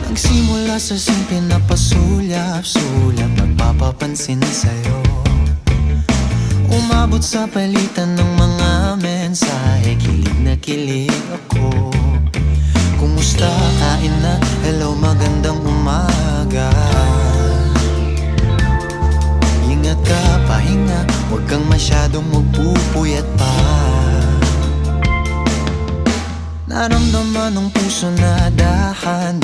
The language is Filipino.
Nagsimula sa simple na pasulyap-sulyap, nagpapapansin sa'yo. Umabot sa palitan ng mga mensahe, kilig na kilig ako. Kumusta, kain na, hello, magandang umaga. Ingat ka, pahinga, huwag kang masyadong magpupuyat pa. Naramdaman ng puso na dahan